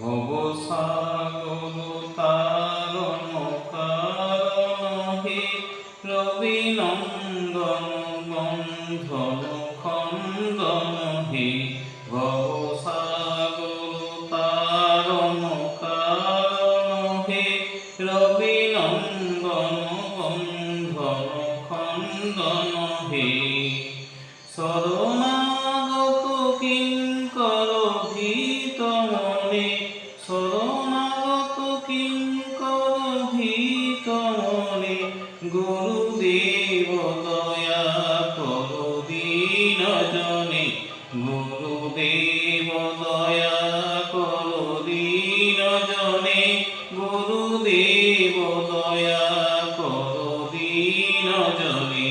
ভবসাগর তারণ কারণ হে রবি নন্দন বন্ধন খন্দন হে ভবসাগর তারণ কারণ হে রবি নন্দন বন্ধন খন্দন হে শরণাগত কিঙ্কর ভীত মনে শরণাগত কিঙ্কর ভীত মনে গুরুদেব দয়া কর দীন জনে গুরুদেব দয়া কর দীন জনে গুরুদেব দয়া কর দীন জনে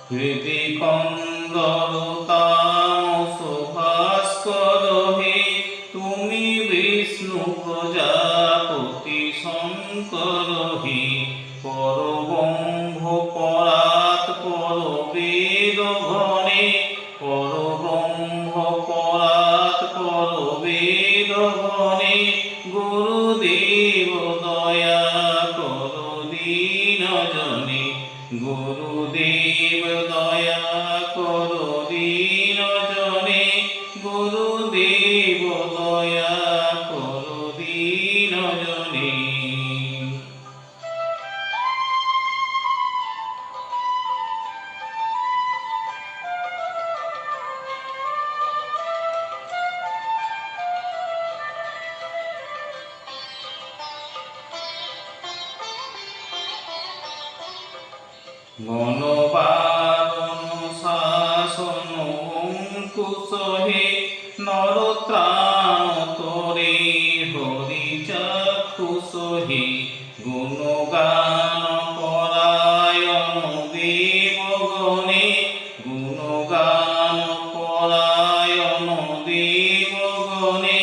হৃদি কন্দর তামস ভাস্কর হে তুমি বিষ্ণু প্রজাপতি শঙ্কর হে পরব্রহ্ম পরাৎ পর বেদ ঘনে পরব্রহ্ম পরাৎ পর বেদ ঘনে গুরুদেব দয়া কর দীন জনে গুরুদেব দয়া কর দীন জনে গুরুদেব দয়া কর দীন জনে গণবারণ শাসন অঙ্কুশ হে নরত্রাণ তোরে হরি চাক্ষুষ হে গুণগান পরায়ণ দেবগণে গুণগান পরায়ণ দেবগণে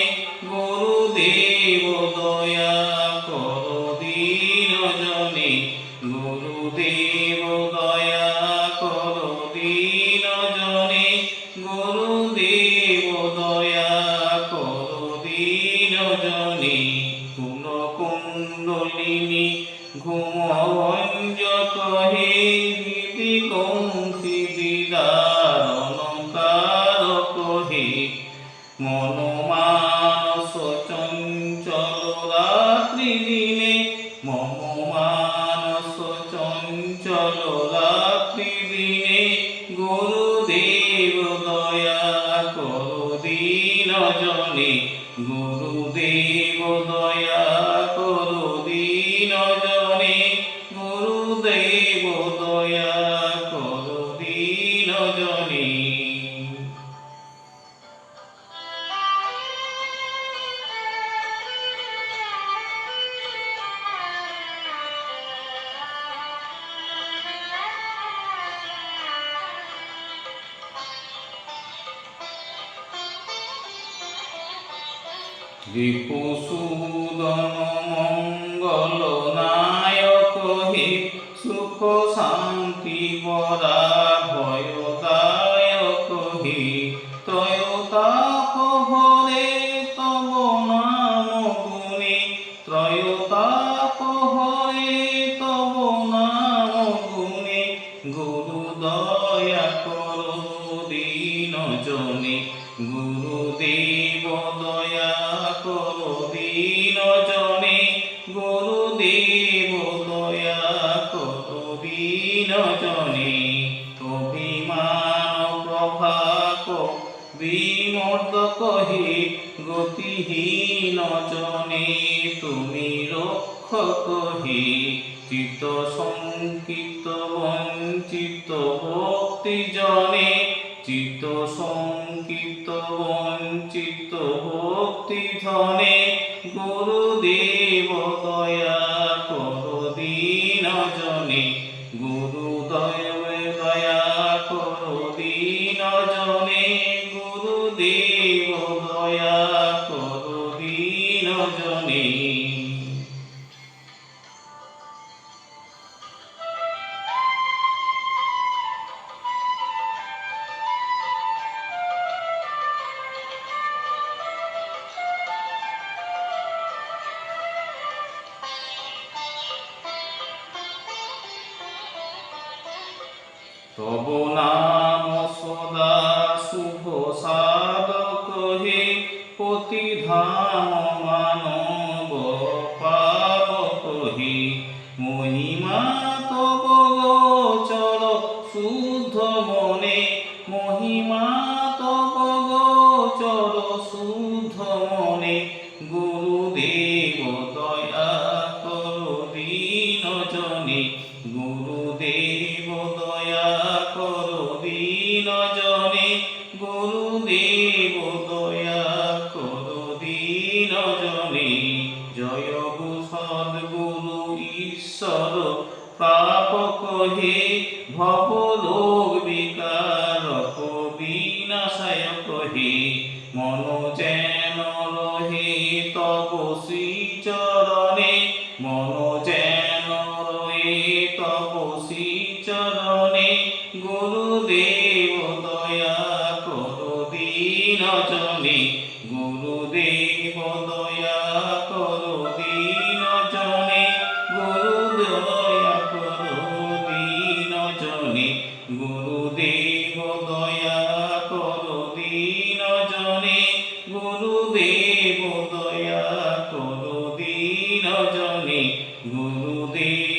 গুরুদেব দয়া কর দীন জনে গুরুদেব দয়া কর দীন জনে গুরুদেব দয়া কর দীন জনে কুলকুণ্ডলিনী ঘুমভঞ্জক হে হৃদি কৌশি বিদারণ কারক হে মনোমানস চঞ্চল রাত্রি দিনে মম মানস চঞ্চল রাত্রি দিনে গুরুদেব দয়া কর দীন জনে গুরুদেব দয়া কর দীন জনে গুরুদেব দয়া কর দীন জনে রিপুসূদন মঙ্গল নায়ক হে সুখ শান্তি বরা ভয়দায়ক হে ত্রয়োতাপ হরে তব নাম গুণে ত্রয়োতাপ হরে তব নাম গুণে গুরু দয়া কর দীন জনে গুরুদেব দয়া কর দীন জনে গুরুদেব দয়া কর দীন জনে অভিমান প্রভাক বিমর্দক হে গতিহীন জনে তুমি রক্ষক হে চিত্ত সংকিত বঞ্চিত ভক্তি জনে চিত্ত সংকিত বঞ্চিত ভক্তি ধনে গুরুদেব দয়া কর দীন জনে গুরুদেব দয়া কর দীন জনে গুরুদেব দয়া কর দীন জনে তব নাম সদা শুভ সাধক হে, পতিধাম মানব পাবক হে। মহিমা তব গোচর শুদ্ধ মনে, মহিমা তব গোচর শুদ্ধ মনে। গুরুদেব দয়া করো দীন জনে, গুরুদেব দয়া করো দীন জনে, গুরুদেব দয়া করো দীন জনে। জয় গো সদ্গুরু ঈশ্বর প্রাপক হে, ভবলোক বিকারক বিনাশায়ক হে। মন যেন রহে তব শ্রীচরণে, মন যেন রহে তব শ্রীচরণে। গুরুদেব দয়া করো দীন জনে, গুরুদেব দয়া করো দীন জনে, গুরু দয়া করো দীন জনে, গুরুদেব দয়া করো দীন জনে, গুরুদেব দয়া করো দীন জনে, গুরুদেব